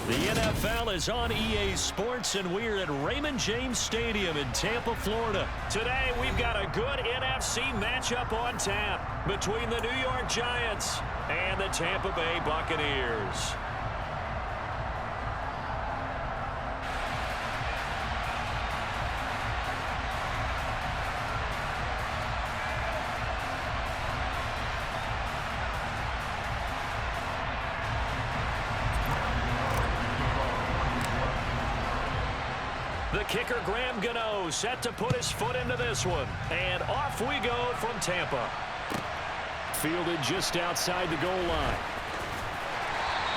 The NFL is on EA Sports, and we're at Raymond James Stadium in Tampa, Florida. Today, we've got a good NFC matchup on tap between the New York Giants and the Tampa Bay Buccaneers. The kicker, Graham Gano, set to put his foot into this one. And off we go from Tampa. Fielded just outside the goal line.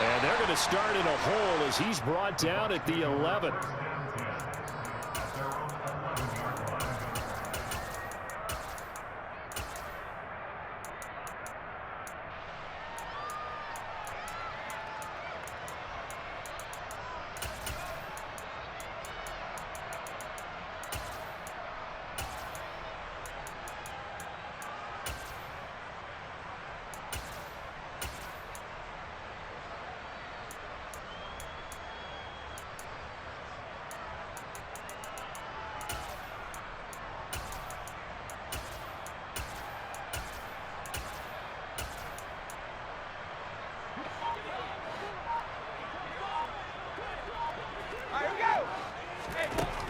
And they're going to start in a hole as he's brought down at the 11.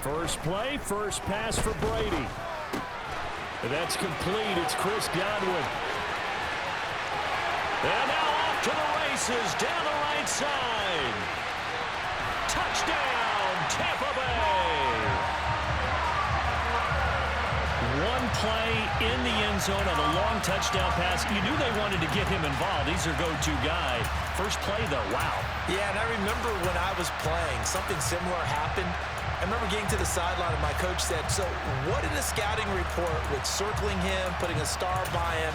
First play, first pass for Brady. That's complete. It's Chris Godwin. And now off to the races down the right side. Touchdown, Tampa Bay. One play in the end zone on a long touchdown pass. You knew they wanted to get him involved. He's their go-to guy. First play, though, wow. Yeah, and I remember when I was playing, something similar happened. I remember getting to the sideline and my coach said, so what in the scouting report with circling him, putting a star by him,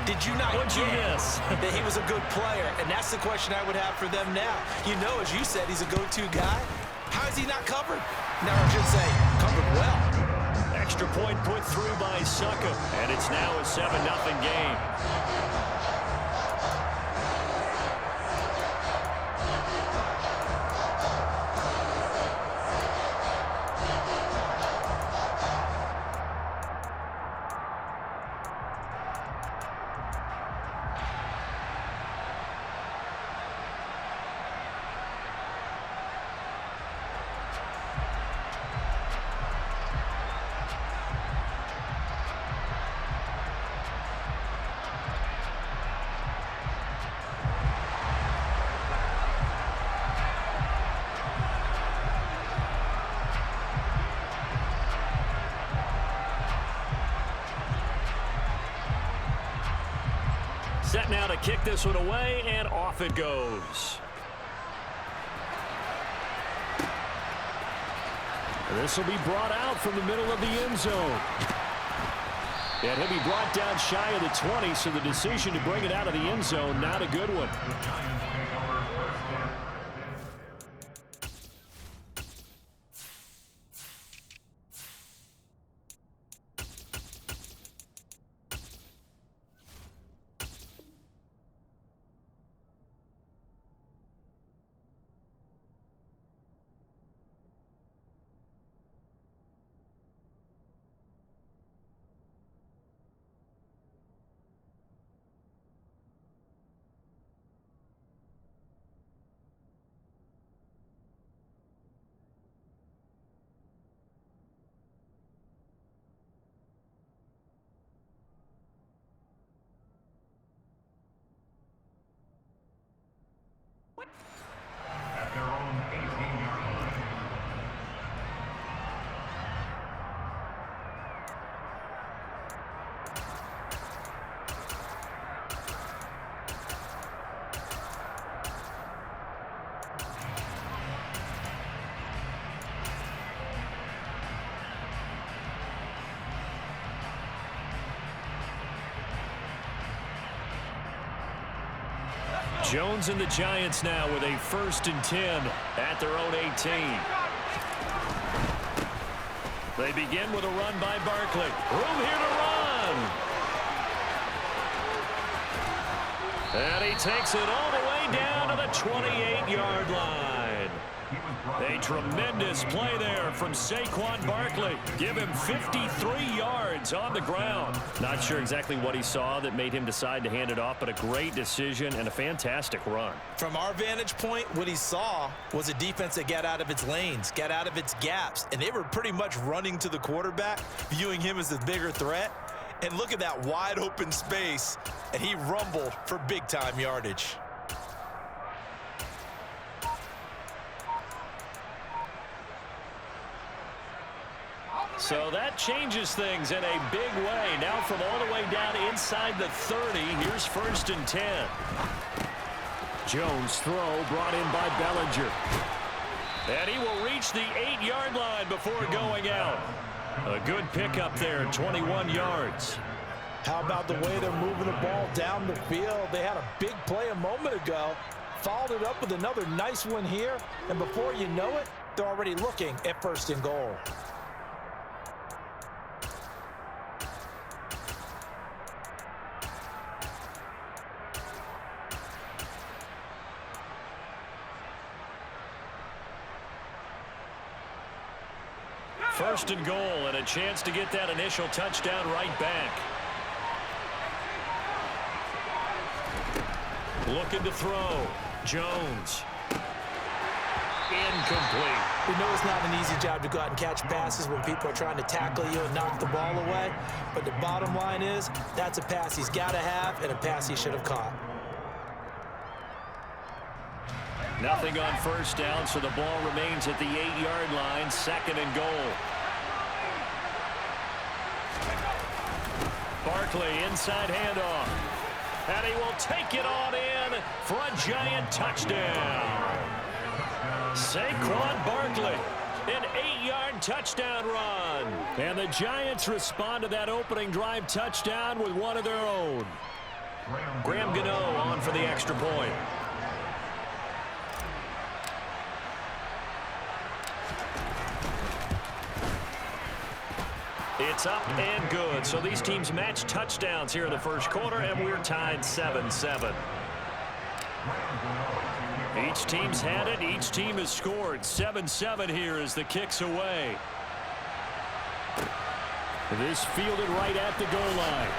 did you not get that he was a good player? And that's the question I would have for them now. You know, as you said, he's a go-to guy. How is he not covered? Now I should say, covered well. Extra point put through by Suckup, and it's now a 7-0 game. Set now to kick this one away, and off it goes. This will be brought out from the middle of the end zone. And he'll be brought down shy of the 20, so the decision to bring it out of the end zone, not a good one. Jones and the Giants now with a 1st and 10 at their own 18. They begin with a run by Barkley. Room here to run. And he takes it all the way down to the 28-yard line. A tremendous play there from Saquon Barkley. Give him 53 yards on the ground. Not sure exactly what he saw that made him decide to hand it off, but a great decision and a fantastic run. From our vantage point, what he saw was a defense that got out of its lanes, got out of its gaps, and they were pretty much running to the quarterback, viewing him as the bigger threat. And look at that wide open space, and he rumbled for big-time yardage. So that changes things in a big way. Now from all the way down inside the 30, here's 1st and 10. Jones' throw brought in by Bellinger. And he will reach the 8-yard line before going out. A good pickup there, 21 yards. How about the way they're moving the ball down the field? They had a big play a moment ago, followed it up with another nice one here, and before you know it, they're already looking at 1st and goal. First and goal, and a chance to get that initial touchdown right back. Looking to throw. Jones. Incomplete. We know it's not an easy job to go out and catch passes when people are trying to tackle you and knock the ball away. But the bottom line is, that's a pass he's got to have and a pass he should have caught. Nothing on 1st down, so the ball remains at the 8-yard line, 2nd and goal. Barkley, inside handoff. And he will take it on in for a giant touchdown. Saquon Barkley, an 8-yard touchdown run. And the Giants respond to that opening drive touchdown with one of their own. Graham Gano on for the extra point. It's up and good. So these teams match touchdowns here in the first quarter, and we're tied 7-7. Each team's had it. Each team has scored. 7-7 here as the kick's away. This fielded right at the goal line.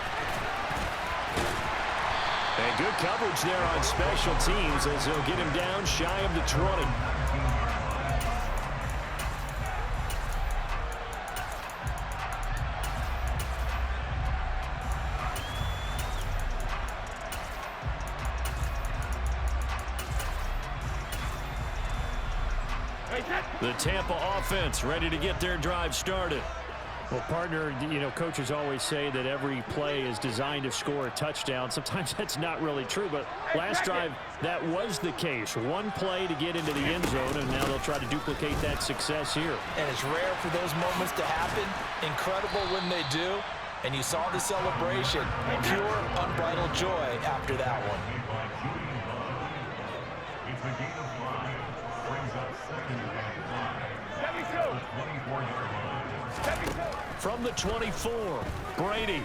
And good coverage there on special teams as they'll get him down shy of the 20. The Tampa offense ready to get their drive started. Well, partner, you know, coaches always say that every play is designed to score a touchdown. Sometimes that's not really true, but last drive, that was the case. One play to get into the end zone, and now they'll try to duplicate that success here. And it's rare for those moments to happen. Incredible when they do. And you saw the celebration. Pure, unbridled joy after that one. From the 24, Brady.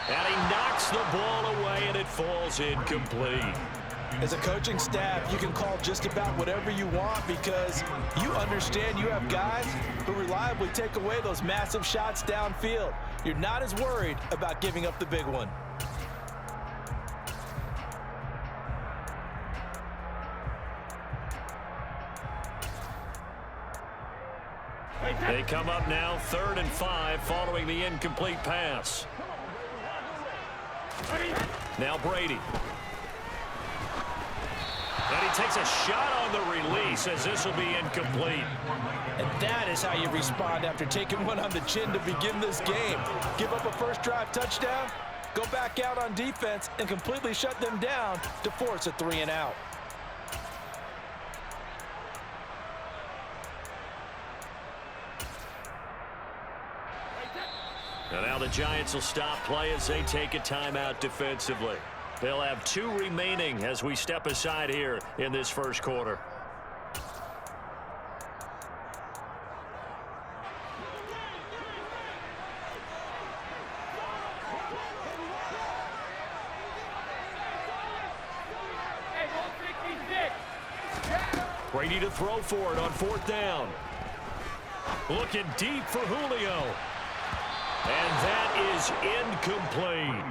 And he knocks the ball away, and it falls incomplete. As a coaching staff, you can call just about whatever you want because you understand you have guys who reliably take away those massive shots downfield. You're not as worried about giving up the big one. They come up now 3rd and 5 following the incomplete pass. Now Brady. And he takes a shot on the release as this will be incomplete. And that is how you respond after taking one on the chin to begin this game. Give up a first drive touchdown, go back out on defense, and completely shut them down to force a 3-and-out. And now the Giants will stop play as they take a timeout defensively. They'll have 2 remaining as we step aside here in this first quarter. Brady to throw for it on 4th down. Looking deep for Julio. And that is incomplete.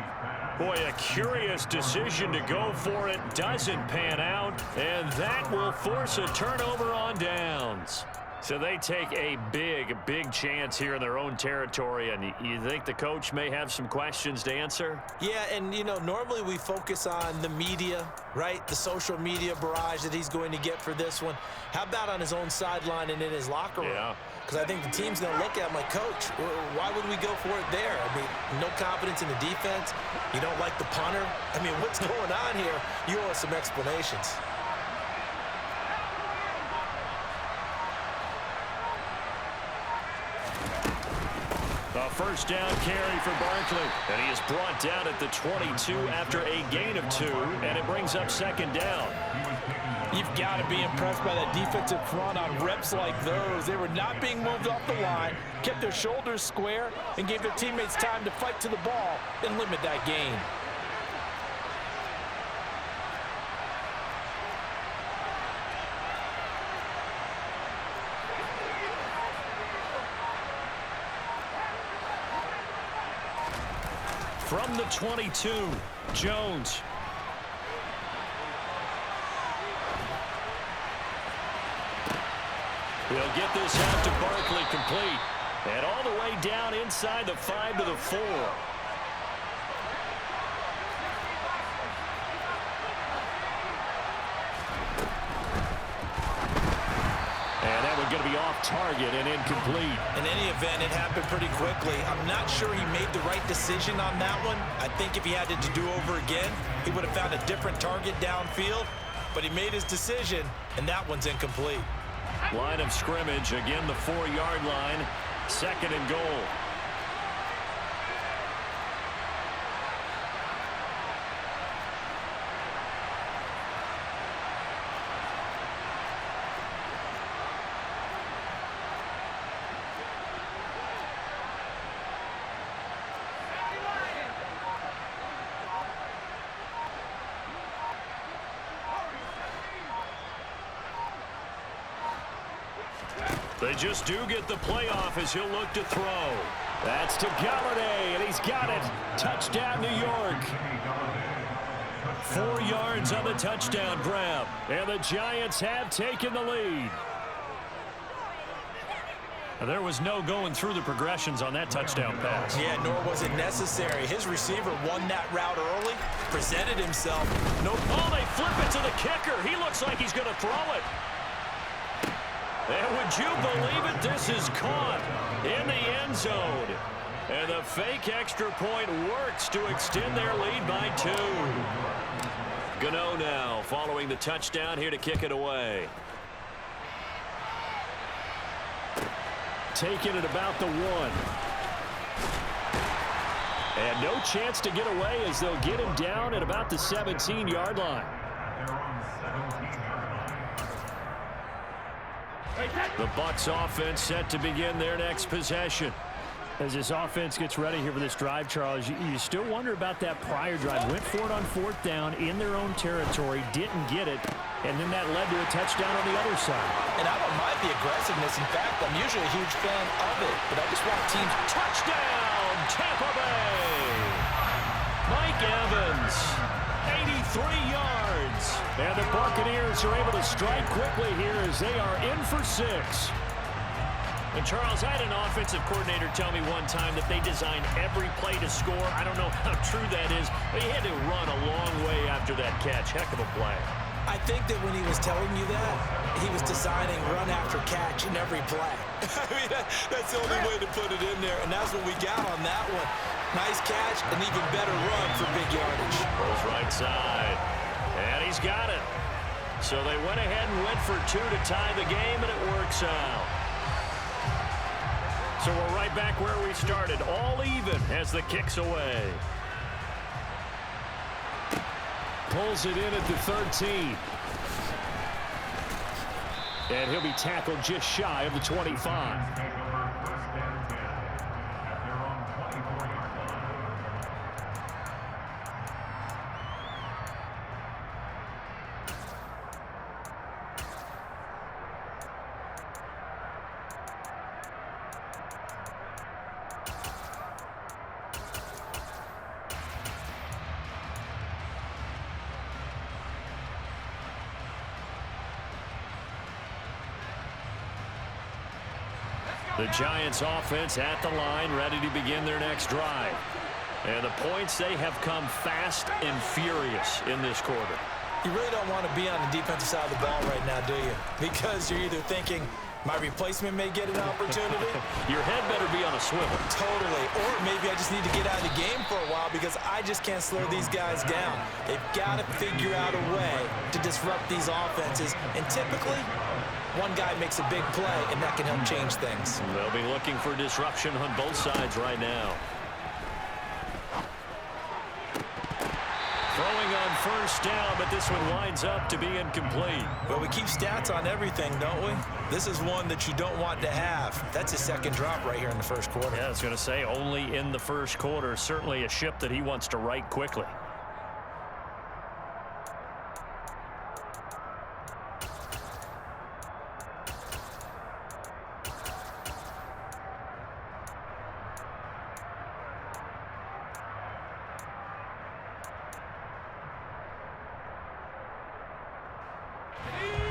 Boy, a curious decision to go for it. Doesn't pan out. And that will force a turnover on downs. So they take a big chance here in their own territory. And you think the coach may have some questions to answer? Yeah, and, you know, normally we focus on the media, right? The social media barrage that he's going to get for this one. How about on his own sideline and in his locker room? Yeah. Because I think the team's going to look at him like, Coach, why would we go for it there? I mean, no confidence in the defense. You don't like the punter. I mean, what's going on here? You owe us some explanations. A first down carry for Barkley. And he is brought down at the 22 after a gain of 2. And it brings up 2nd down. You've got to be impressed by that defensive front on reps like those. They were not being moved off the line, kept their shoulders square, and gave their teammates time to fight to the ball and limit that gain. From the 22, Jones. He'll get this out to Barkley complete. And all the way down inside the 5 to the 4. And that one's going to be off target and incomplete. In any event, it happened pretty quickly. I'm not sure he made the right decision on that one. I think if he had it to do over again, he would have found a different target downfield. But he made his decision, and that one's incomplete. Line of scrimmage, again the 4-yard line, 2nd and goal. They just do get the playoff as he'll look to throw. That's to Galladay, and he's got it. Touchdown, New York. 4 yards on the touchdown grab, and the Giants have taken the lead. There was no going through the progressions on that touchdown pass. Yeah, nor was it necessary. His receiver won that route early, presented himself. No, oh, they flip it to the kicker. He looks like he's going to throw it. And would you believe it? This is caught in the end zone. And the fake extra point works to extend their lead by 2. Gano now following the touchdown here to kick it away. Taking it about the 1. And no chance to get away as they'll get him down at about the 17-yard line. The Bucs offense set to begin their next possession. As this offense gets ready here for this drive, Charles, you still wonder about that prior drive. Went for it on 4th down in their own territory, didn't get it, and then that led to a touchdown on the other side. And I don't mind the aggressiveness. In fact, I'm usually a huge fan of it, but I just want teams. Touchdown, Tampa Bay! Mike Evans, 83 yards. And the Buccaneers are able to strike quickly here as they are in for 6. And Charles, I had an offensive coordinator tell me one time that they designed every play to score. I don't know how true that is, but he had to run a long way after that catch. Heck of a play. I think that when he was telling you that, he was designing run after catch in every play. I mean, that's the only way to put it in there, and that's what we got on that one. Nice catch, an even better run for big yardage. Goes right side, and he's got it. So they went ahead and went for 2 to tie the game, and it works out. So we're right back where we started, all even as the kick's away. Pulls it in at the 13. And he'll be tackled just shy of the 25. The Giants offense at the line, ready to begin their next drive. And the points, they have come fast and furious in this quarter. You really don't want to be on the defensive side of the ball right now, do you? Because you're either thinking, my replacement may get an opportunity. Your head better be on a swivel. Totally. Or maybe I just need to get out of the game for a while because I just can't slow these guys down. They've got to figure out a way to disrupt these offenses. And typically, one guy makes a big play, and that can help change things. They'll be looking for disruption on both sides right now. Throwing on first down, but this one winds up to be incomplete. Well, we keep stats on everything, don't we? This is one that you don't want to have. That's his second drop right here in the first quarter. Yeah, I was going to say, only in the first quarter. Certainly a ship that he wants to right quickly.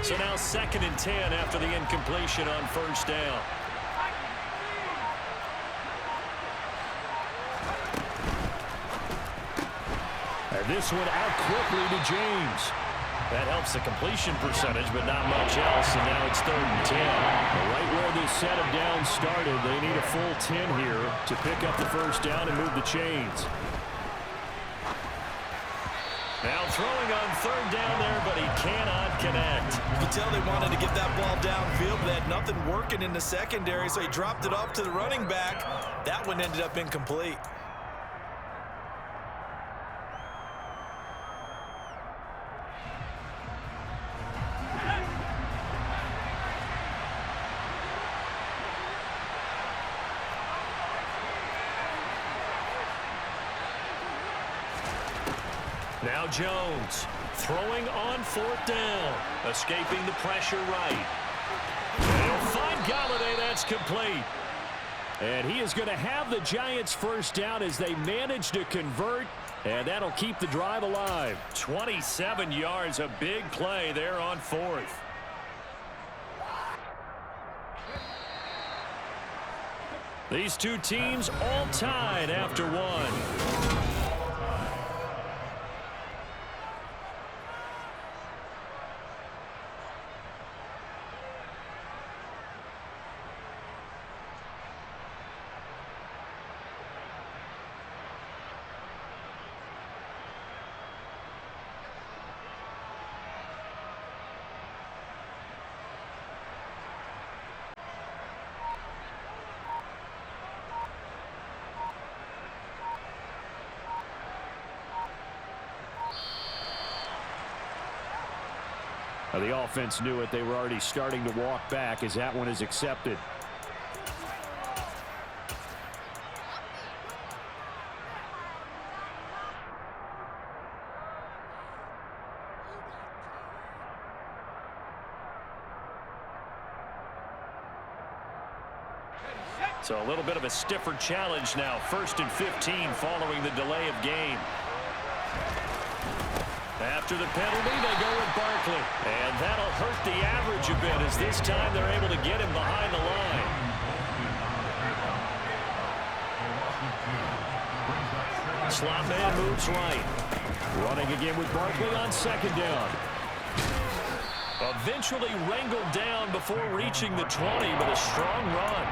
So now 2nd and 10 after the incompletion on first down. And this one out quickly to James. That helps the completion percentage, but not much else, and now it's 3rd and 10. Right where this set of downs started, they need a full 10 here to pick up the first down and move the chains. Now throwing on 3rd down there, but he cannot connect. You can tell they wanted to get that ball downfield. They had nothing working in the secondary, so he dropped it off to the running back. That one ended up incomplete. Now Jones throwing on 4th down, escaping the pressure right. They'll find Galladay. That's complete. And he is going to have the Giants first down as they manage to convert, and that'll keep the drive alive. 27 yards, a big play there on 4th. These two teams all tied after one. The offense knew it. They were already starting to walk back as that one is accepted. So a little bit of a stiffer challenge now. 1st and 15 following the delay of game. After the penalty, they go with Barkley. And that'll hurt the average a bit as this time they're able to get him behind the line. Slot man moves right. Running again with Barkley on 2nd down. Eventually wrangled down before reaching the 20, but a strong run.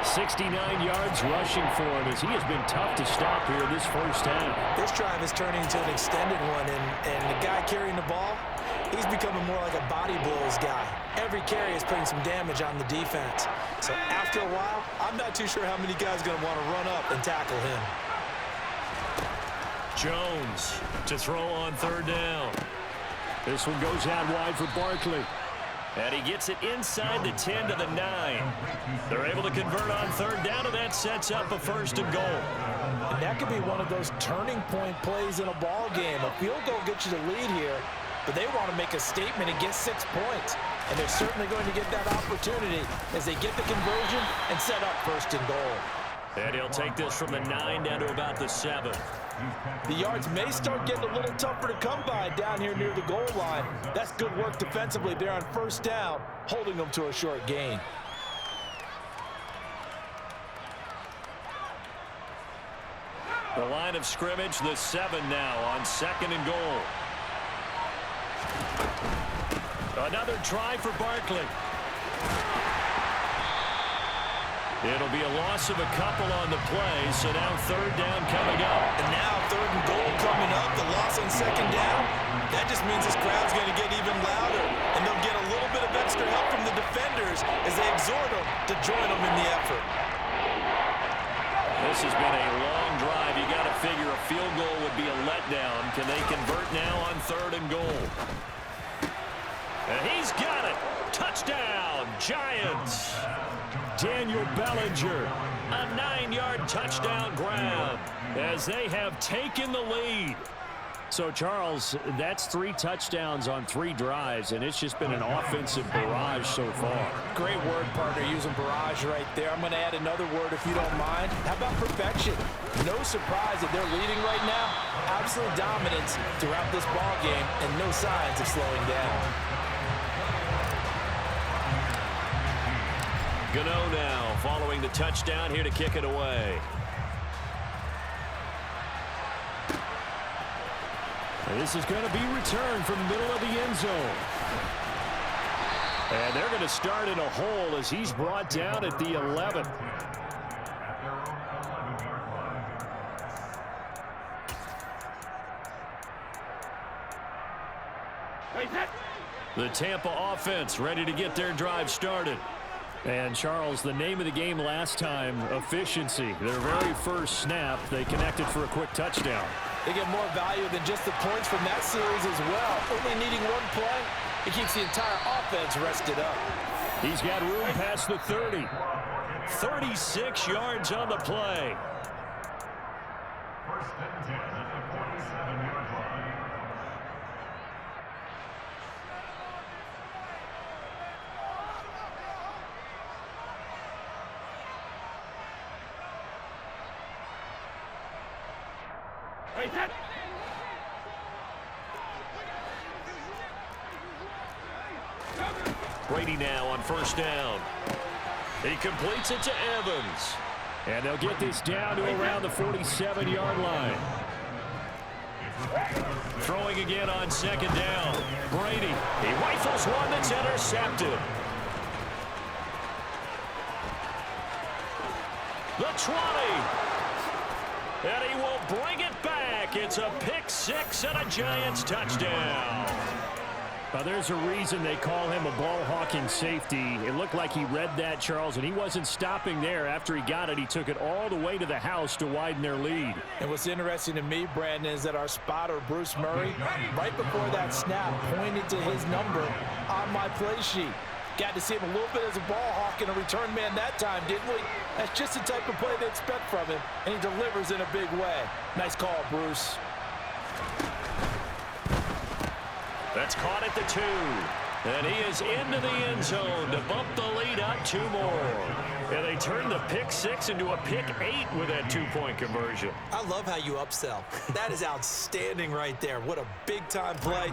69 yards rushing for him as he has been tough to stop here this first half. This drive is turning into an extended one, and the guy carrying the ball, he's becoming more like a body blows guy. Every carry is putting some damage on the defense. So after a while, I'm not too sure how many guys are going to want to run up and tackle him. Jones to throw on 3rd down. This one goes out wide for Barkley. And he gets it inside the 10 to the 9. They're able to convert on 3rd down, and that sets up a 1st and goal. And that could be one of those turning point plays in a ball game. A field goal gets you the lead here, but they want to make a statement and get 6 points. And they're certainly going to get that opportunity as they get the conversion and set up 1st and goal. And he'll take this from the 9 down to about the 7. The yards may start getting a little tougher to come by down here near the goal line. That's good work defensively there on 1st down, holding them to a short gain. The line of scrimmage, the 7 now on 2nd and goal. Another try for Barkley. It'll be a loss of a couple on the play, so now 3rd down coming up. And now 3rd and goal coming up, the loss on 2nd down. That just means this crowd's going to get even louder, and they'll get a little bit of extra help from the defenders as they exhort them to join them in the effort. This has been a long drive. You got to figure a field goal would be a letdown. Can they convert now on 3rd and goal? And he's got it. Touchdown, Giants. Daniel Bellinger, a 9-yard touchdown grab as they have taken the lead. So, Charles, that's 3 touchdowns on 3 drives, and it's just been an offensive barrage so far. Great word, partner, using barrage right there. I'm going to add another word if you don't mind. How about perfection? No surprise that they're leading right now. Absolute dominance throughout this ball game and no signs of slowing down. Gano now following the touchdown here to kick it away. And this is going to be returned from the middle of the end zone. And they're going to start in a hole as he's brought down at the 11. The Tampa offense ready to get their drive started. And, Charles, the name of the game last time, efficiency. Their very first snap, they connected for a quick touchdown. They get more value than just the points from that series as well. Only needing 1 play, it keeps the entire offense rested up. He's got room past the 30. 36 yards on the play. First and 10 at the 47-yard line. Brady now on 1st down. He completes it to Evans. And they'll get this down to around the 47-yard line. Throwing again on 2nd down. Brady. He rifles one that's intercepted. The 20. And he will bring it back. It's a pick 6 and a Giants touchdown. There's a reason they call him a ball-hawking safety. It looked like he read that, Charles, and he wasn't stopping there. After he got it, he took it all the way to the house to widen their lead. And what's interesting to me, Brandon, is that our spotter, Bruce Murray, right before that snap, pointed to his number on my play sheet. Got to see him a little bit as a ball hawk and a return man that time, didn't we? That's just the type of play they expect from him, and he delivers in a big way. Nice call, Bruce. That's caught at the 2. And he is into the end zone to bump the lead up 2 more. And they turn the pick 6 into a pick 8 with that 2-point conversion. I love how you upsell. That is outstanding right there. What a big-time play.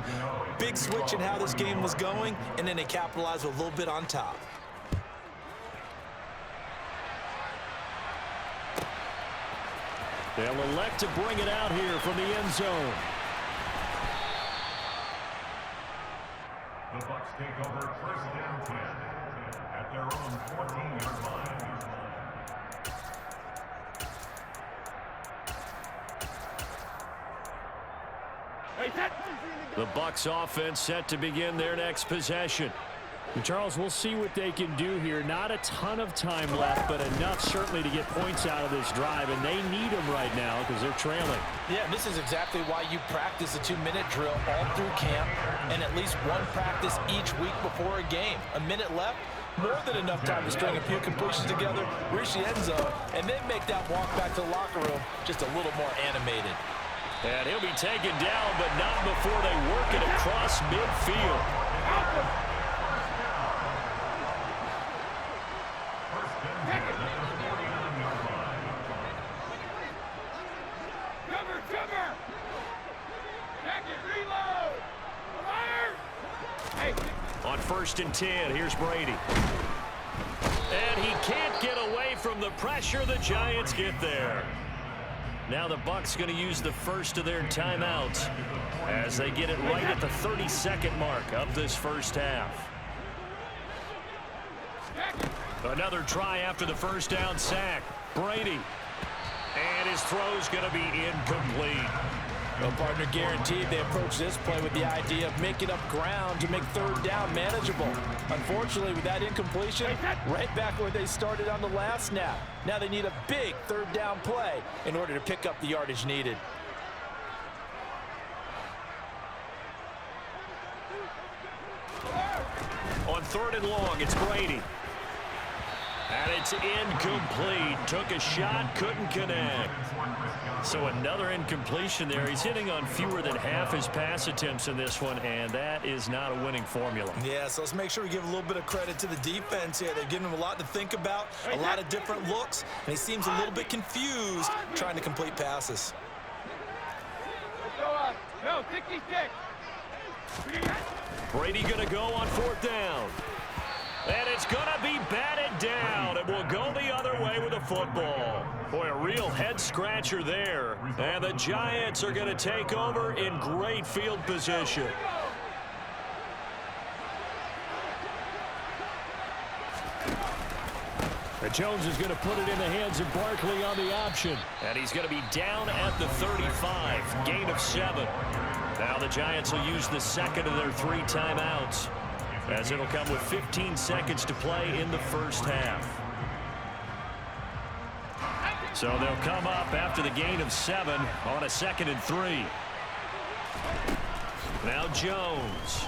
Big switch in how this game was going, and then they capitalized with a little bit on top. They'll elect to bring it out here from the end zone. The Bucs take over 1st and 10 at their own 14-yard line. The Bucs offense set to begin their next possession. And Charles, we'll see what they can do here. Not a ton of time left, but enough certainly to get points out of this drive, and they need them right now because they're trailing. Yeah, this is exactly why you practice a 2-minute drill all through camp and at least 1 practice each week before a game. A minute left, more than enough time to string a few completions together, reach the end zone, and then make that walk back to the locker room just a little more animated. And he'll be taken down, but not before they work it across midfield. On 1st and 10, here's Brady. And he can't get away from the pressure. The Giants get there. Now the Bucs going to use the first of their timeouts as they get it right at the 32nd mark of this first half. Another try after the first down sack. Brady. And his throw's going to be incomplete. Well, partner, guaranteed they approach this play with the idea of making up ground to make third down manageable. Unfortunately, with that incompletion, right back where they started on the last snap. Now they need a big third down play in order to pick up the yardage needed. On 3rd and long, it's Brady. And it's incomplete. Took a shot, couldn't connect. So another incompletion there. He's hitting on fewer than half his pass attempts in this one, and that is not a winning formula. Yeah, so let's make sure we give a little bit of credit to the defense here. They've given him a lot to think about, a lot of different looks, and he seems a little bit confused trying to complete passes. No, 66. Brady going to go on 4th down. And it's going to be batted down, and will go the other way with the football. Boy, a real head-scratcher there. And the Giants are going to take over in great field position. And Jones is going to put it in the hands of Barkley on the option. And he's going to be down at the 35, gain of 7. Now the Giants will use the second of their 3 timeouts, as it'll come with 15 seconds to play in the first half. So they'll come up after the gain of 7 on a 2nd and 3. Now Jones.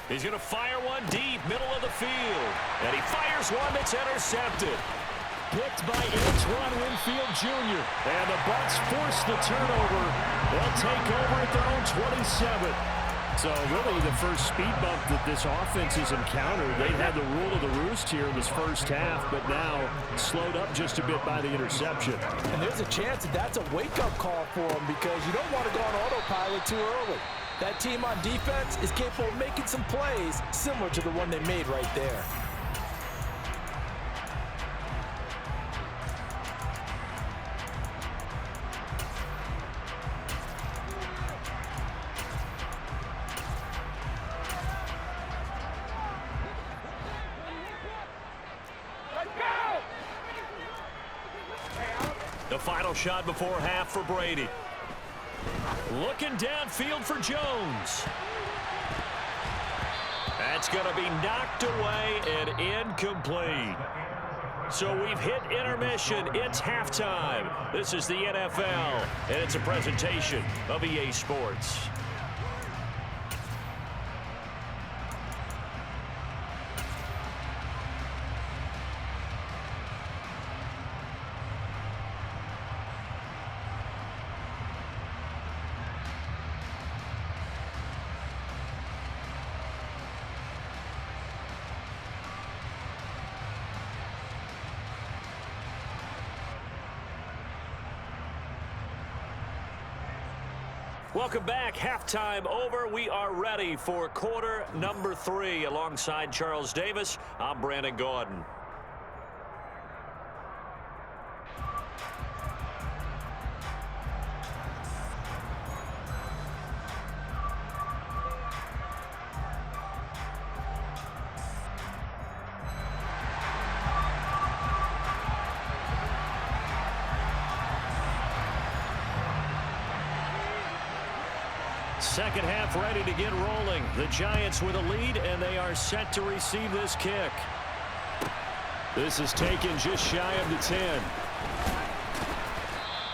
He's going to fire one deep, middle of the field. And he fires one that's intercepted. Picked by Antoine Winfield Jr. And the Bucs force the turnover. They'll take over at their own 27. So really the first speed bump that this offense has encountered. They had the rule of the roost here in this first half, but now slowed up just a bit by the interception. And there's a chance that that's a wake-up call for them, because you don't want to go on autopilot too early. That team on defense is capable of making some plays similar to the one they made right there. The final shot before half for Brady. Looking downfield for Jones. That's going to be knocked away and incomplete. So we've hit intermission. It's halftime. This is the NFL, and it's a presentation of EA Sports. Welcome back. Halftime over. We are ready for quarter number 3. Alongside Charles Davis, I'm Brandon Gaudin. Second half ready to get rolling. The Giants with a lead, and they are set to receive this kick. This is taken just shy of the 10.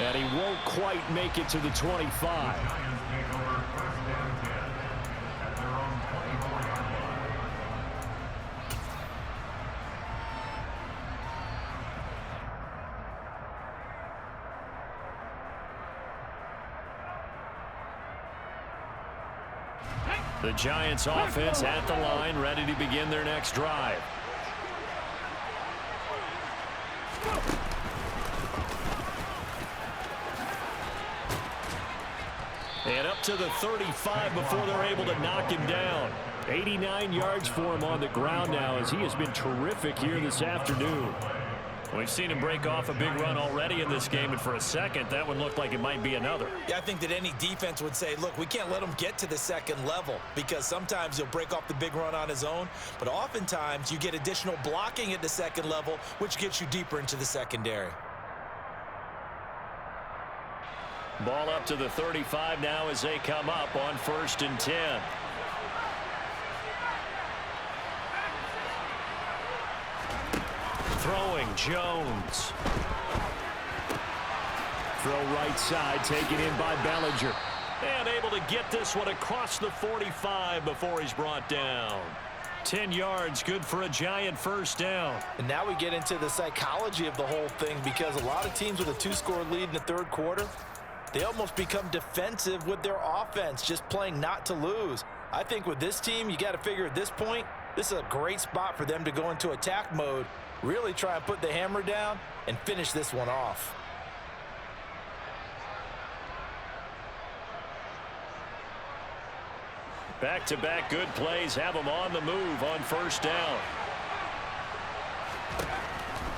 And he won't quite make it to the 25. The Giants offense at the line, ready to begin their next drive. And up to the 35 before they're able to knock him down. 89 yards for him on the ground now, as he has been terrific here this afternoon. We've seen him break off a big run already in this game, and for a second, that one looked like it might be another. Yeah, I think that any defense would say, look, we can't let him get to the second level, because sometimes he'll break off the big run on his own, but oftentimes you get additional blocking at the second level, which gets you deeper into the secondary. Ball up to the 35 now as they come up on 1st and 10. Throwing, Jones. Throw right side, taken in by Bellinger. And able to get this one across the 45 before he's brought down. 10 yards, good for a Giant first down. And now we get into the psychology of the whole thing, because a lot of teams with a 2-score lead in the third quarter, they almost become defensive with their offense, just playing not to lose. I think with this team, you got to figure at this point, this is a great spot for them to go into attack mode, really try and put the hammer down and finish this one off. Back-to-back good plays have them on the move on first down.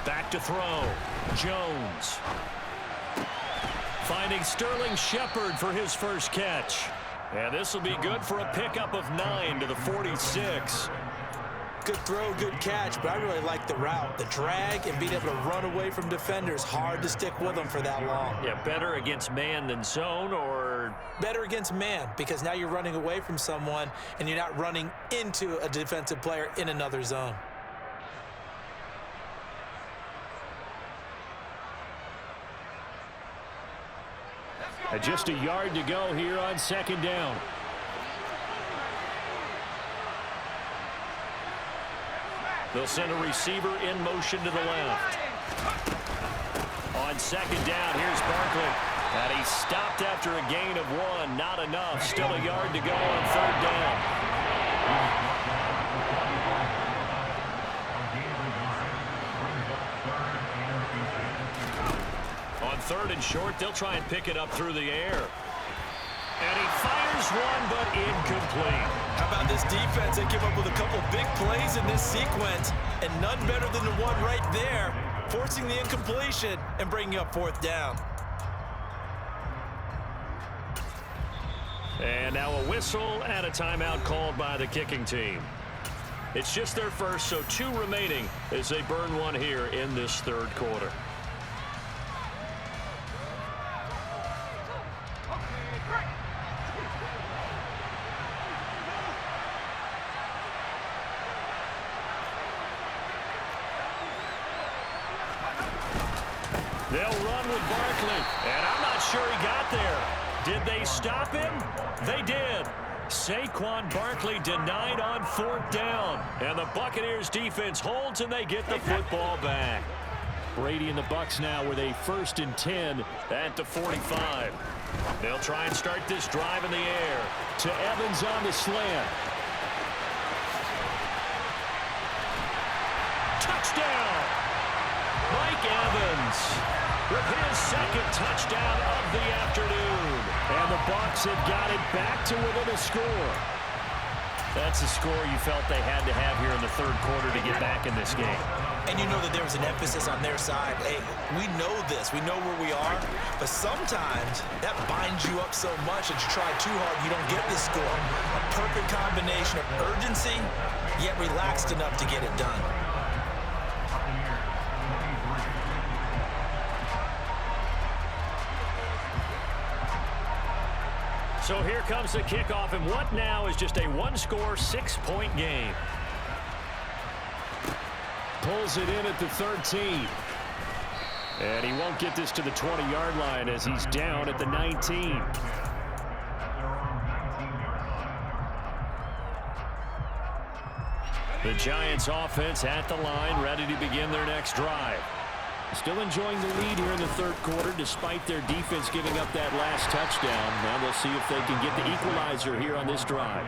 Back to throw. Jones. Finding Sterling Shepard for his first catch. And this will be good for a pickup of 9 to the 46. Good throw, good catch, but I really like the route. The drag and being able to run away from defenders, hard to stick with them for that long. Yeah, better against man than zone, or? Better against man, because now you're running away from someone and you're not running into a defensive player in another zone. And just a yard to go here on second down. They'll send a receiver in motion to the left. On second down, here's Barkley. And he's stopped after a gain of 1. Not enough. Still a yard to go on third down. On 3rd and short, they'll try and pick it up through the air. And he fires one, but incomplete. How about this defense? They came up with a couple big plays in this sequence, and none better than the one right there, forcing the incompletion and bringing up 4th down. And now a whistle and a timeout called by the kicking team. It's just their first, so 2 remaining as they burn one here in this third quarter. They'll run with Barkley, and I'm not sure he got there. Did they stop him? They did. Saquon Barkley denied on 4th down, and the Buccaneers defense holds, and they get the football back. Brady and the Bucs now with a 1st and 10 at the 45. They'll try and start this drive in the air to Evans on the slant. Touchdown! Mike Evans with his 2nd touchdown of the afternoon. And the Bucs have got it back to within a score. That's a score you felt they had to have here in the third quarter to get back in this game. And you know that there was an emphasis on their side. Hey, we know this. We know where we are. But sometimes that binds you up so much that you try too hard, you don't get the score. A perfect combination of urgency, yet relaxed enough to get it done. So here comes the kickoff, and what now is just a 1-score, 6-point game. Pulls it in at the 13. And he won't get this to the 20-yard line as he's down at the 19. The Giants offense at the line, ready to begin their next drive. Still enjoying the lead here in the third quarter despite their defense giving up that last touchdown. Now they'll see if they can get the equalizer here on this drive.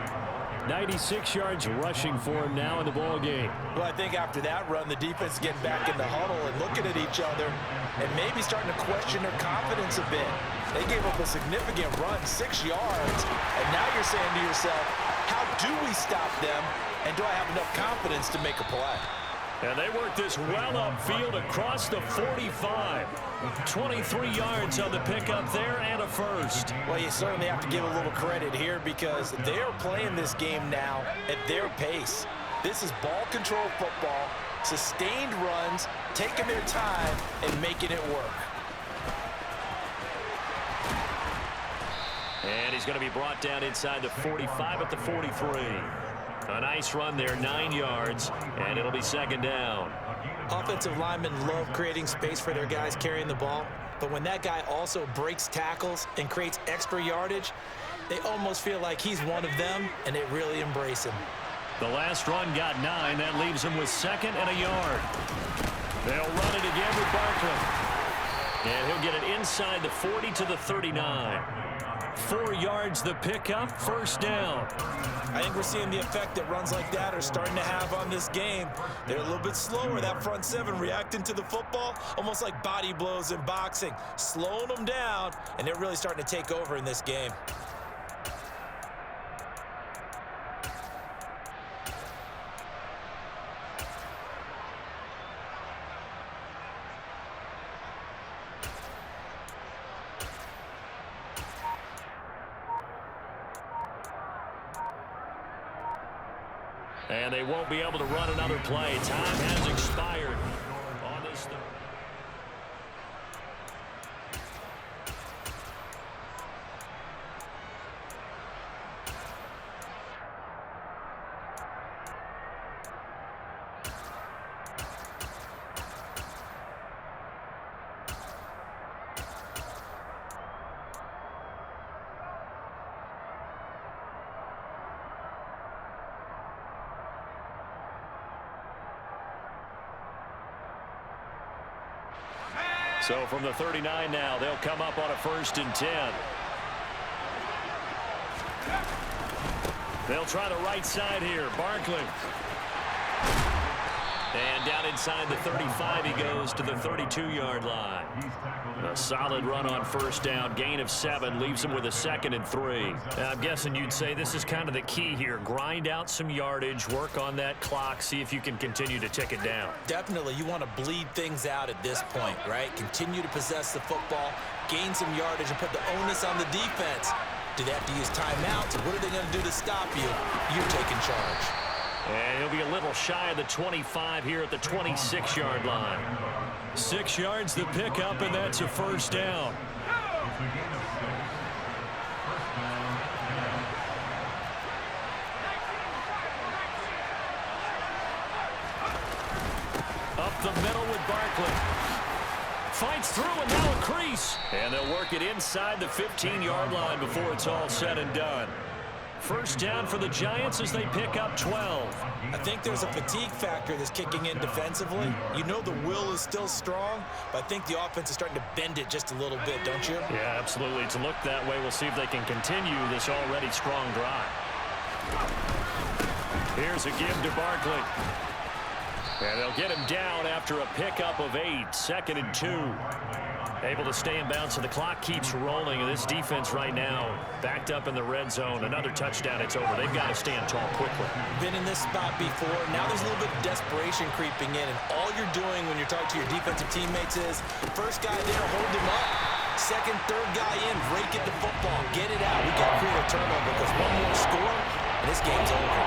96 yards rushing for him now in the ball game. Well, I think after that run, the defense is getting back in the huddle and looking at each other and maybe starting to question their confidence a bit. They gave up a significant run, 6 yards, and now you're saying to yourself, how do we stop them, and do I have enough confidence to make a play? And they work this well upfield across the 45. 23 yards on the pickup there and a first. Well, you certainly have to give a little credit here because they're playing this game now at their pace. This is ball control football, sustained runs, taking their time and making it work. And he's going to be brought down inside the 45 at the 43. A nice run there, 9 yards, and it'll be second down. Offensive linemen love creating space for their guys carrying the ball, but when that guy also breaks tackles and creates extra yardage, they almost feel like he's one of them, and they really embrace him. The last run got 9. That leaves him with second and a yard. They'll run it again with Barkley. And he'll get it inside the 40 to the 39. 4 yards the pickup, first down. I think we're seeing the effect that runs like that are starting to have on this game. They're a little bit slower, that front seven reacting to the football, almost like body blows in boxing, slowing them down, and they're really starting to take over in this game. And they won't be able to run another play. Time has expired on this. So from the 39 now, they'll come up on a 1st and 10. They'll try the right side here. Barkley. And down inside the 35, he goes to the 32-yard line. A solid run on 1st down. Gain of 7 leaves him with a 2nd and 3. I'm guessing you'd say this is kind of the key here. Grind out some yardage, work on that clock, see if you can continue to tick it down. Definitely, you want to bleed things out at this point, right? Continue to possess the football, gain some yardage, and put the onus on the defense. Do they have to use timeouts? What are they going to do to stop you? You're taking charge. And he'll be a little shy of the 25 here at the 26-yard line. 6 yards the pickup, and that's a 1st down. Up the middle with Barkley. Fights through and now a crease. And they'll work it inside the 15-yard line before it's all said and done. 1st down for the Giants as they pick up 12. I think there's a fatigue factor that's kicking in defensively. You know the will is still strong, but I think the offense is starting to bend it just a little bit, don't you? Yeah, absolutely. It's looked that way. We'll see if they can continue this already strong drive. Here's a give to Barkley. And they'll get him down after a pickup of 8, 2nd and 2. Able to stay in bounds, so the clock keeps rolling. And this defense right now backed up in the red zone. Another touchdown, it's over. They've got to stand tall quickly. Been in this spot before. Now there's a little bit of desperation creeping in. And all you're doing when you're talking to your defensive teammates is, first guy there, hold him up. Second, third guy in, rake at the football. Get it out. We got to create a turnover because one more score, and this game's over.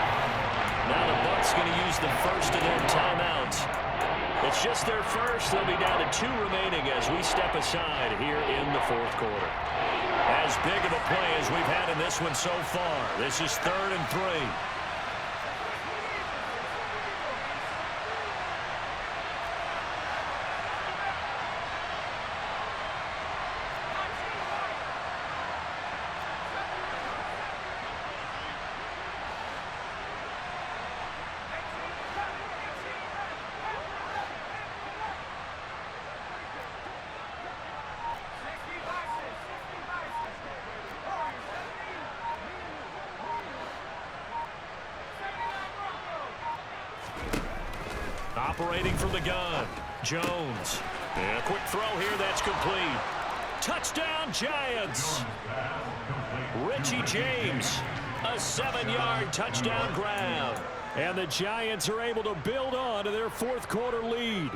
Now the Bucs going to use the first of their timeouts. It's just their first. They'll be down to 2 remaining as we step aside here in the 4th quarter. As big of a play as we've had in this one so far. This is 3rd and 3. Operating from the gun, Jones. And a quick throw here, that's complete. Touchdown, Giants. Richie James, a 7-yard touchdown grab. And the Giants are able to build on to their fourth quarter lead.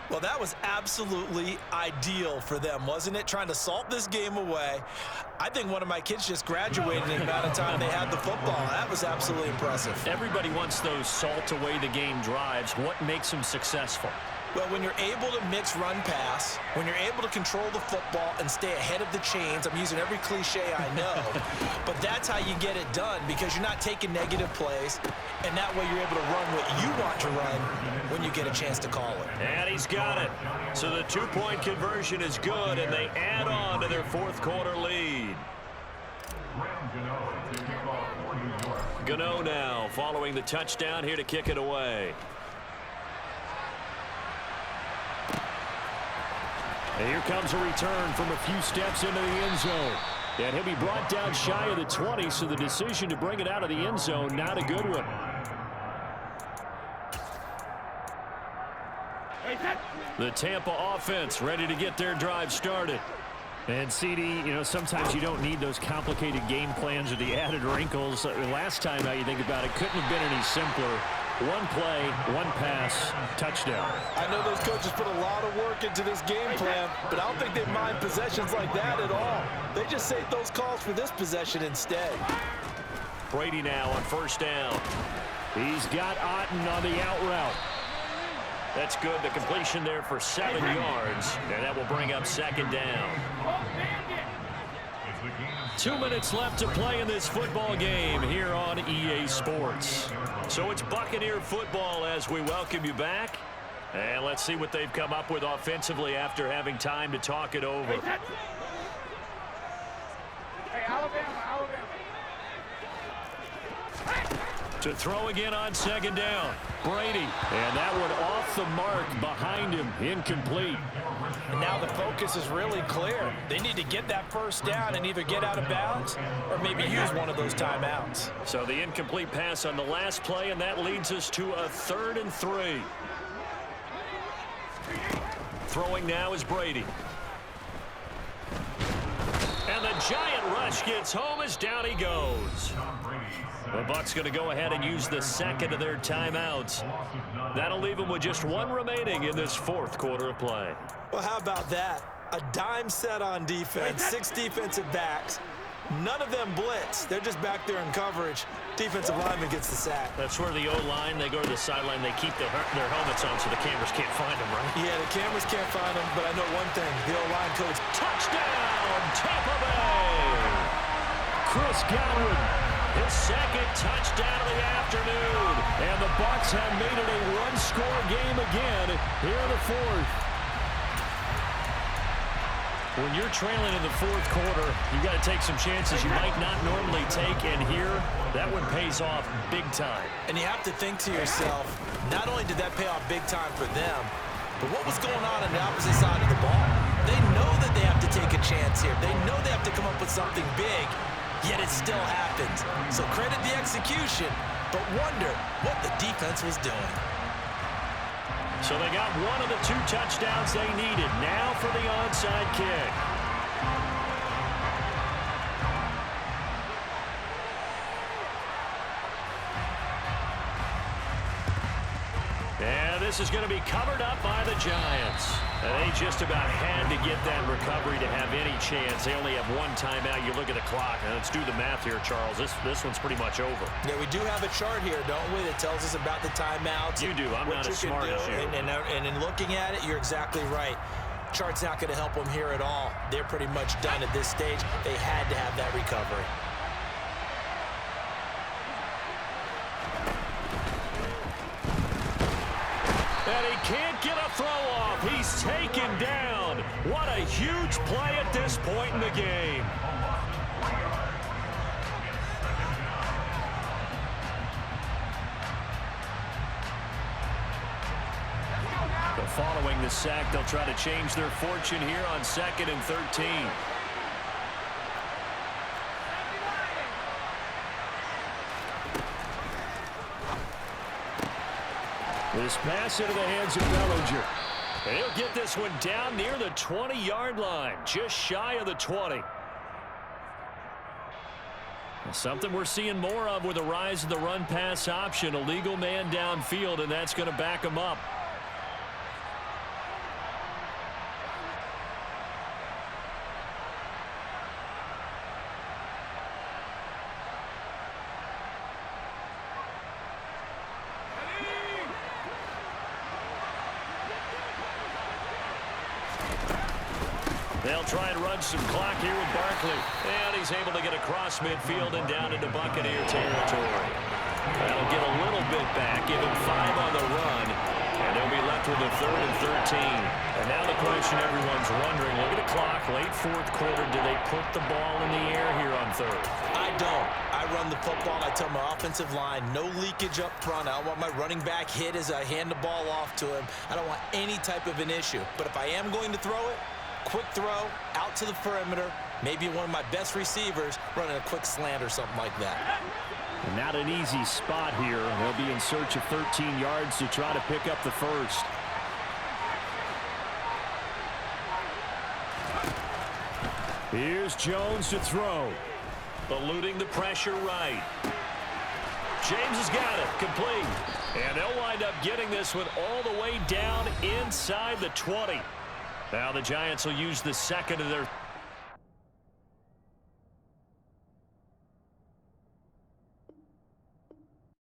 Well, that was absolutely ideal for them, wasn't it? Trying to salt this game away. I think one of my kids just graduated in the amount of time they had the football. That was absolutely impressive. Everybody wants those salt away the game drives. What makes them successful? Well, when you're able to mix run-pass, when you're able to control the football and stay ahead of the chains, I'm using every cliche I know, but that's how you get it done because you're not taking negative plays, and that way you're able to run what you want to run when you get a chance to call it. And he's got it. So the two-point conversion is good, and they add on to their fourth quarter lead. Gano now following the touchdown here to kick it away. And here comes a return from a few steps into the end zone. And he'll be brought down shy of the 20, so the decision to bring it out of the end zone, not a good one. The Tampa offense ready to get their drive started. And, CD, you know, sometimes you don't need those complicated game plans or the added wrinkles. Last time, now you think about it, couldn't have been any simpler. One play, one pass, touchdown. I know those coaches put a lot of work into this game plan, but I don't think they mind possessions like that at all. They just save those calls for this possession instead. Brady now on first down. He's got Otten on the out route. That's good. The completion there for 7 yards, and that will bring up second down. 2 minutes left to play in this football game here on EA Sports. So it's Buccaneer football as we welcome you back. And let's see what they've come up with offensively after having time to talk it over. To throw again on second down. Brady. And that one off the mark behind him. Incomplete. And now the focus is really clear. They need to get that first down and either get out of bounds or maybe use one of those timeouts. So the incomplete pass on the last play, and that leads us to a 3rd and 3. Throwing now is Brady. And the giant rush gets home as down he goes. The Bucs going to go ahead and use the second of their timeouts. That'll leave them with just one remaining in this fourth quarter of play. Well, how about that? A dime set on defense, 6 defensive backs. None of them blitz. They're just back there in coverage. Defensive lineman gets the sack. That's where the O-line, they go to the sideline, they keep their helmets on so the cameras can't find them, right? Yeah, the cameras can't find them, but I know one thing. The O-line coach. Touchdown, Tampa Bay! Chris Godwin, his second touchdown of the afternoon. And the Bucs have made it a one-score game again here in the fourth. When you're trailing in the fourth quarter, you got to take some chances you might not normally take, and here, that one pays off big time. And you have to think to yourself, not only did that pay off big time for them, but what was going on the opposite side of the ball? They know that they have to take a chance here. They know they have to come up with something big, yet it still happens. So credit the execution, but wonder what the defense was doing. So they got one of the 2 touchdowns they needed. Now for the onside kick. And this is going to be covered up by the Giants. They just about had to get that recovery to have any chance. They only have one timeout. You look at the clock, and let's do the math here, Charles. This one's pretty much over. Yeah, we do have a chart here, don't we, that tells us about the timeouts. You do. I'm not as smart as you. And in looking at it, you're exactly right. Chart's not going to help them here at all. They're pretty much done at this stage. They had to have that recovery. And he can't get a throw off. He's taken down. What a huge play at this point in the game. But following the sack, they'll try to change their fortune here on 2nd and 13. This pass into the hands of Bellinger. And he'll get this one down near the 20-yard line, just shy of the 20. Something we're seeing more of with the rise of the run-pass option. A legal man downfield, and that's going to back him up. They'll try and run some clock here with Barkley. And he's able to get across midfield and down into Buccaneer territory. That'll get a little bit back, give him 5 on the run, and they'll be left with a 3rd and 13. And now the question everyone's wondering, look at the clock, late 4th quarter, do they put the ball in the air here on 3rd? I don't. I run the football. I tell my offensive line, no leakage up front. I don't want my running back hit as I hand the ball off to him. I don't want any type of an issue. But if I am going to throw it, quick throw, out to the perimeter, maybe one of my best receivers running a quick slant or something like that. And not an easy spot here. They'll be in search of 13 yards to try to pick up the first. Here's Jones to throw. Eluding the pressure right. James has got it. Complete. And they'll wind up getting this one all the way down inside the 20. Now the Giants will use the second of their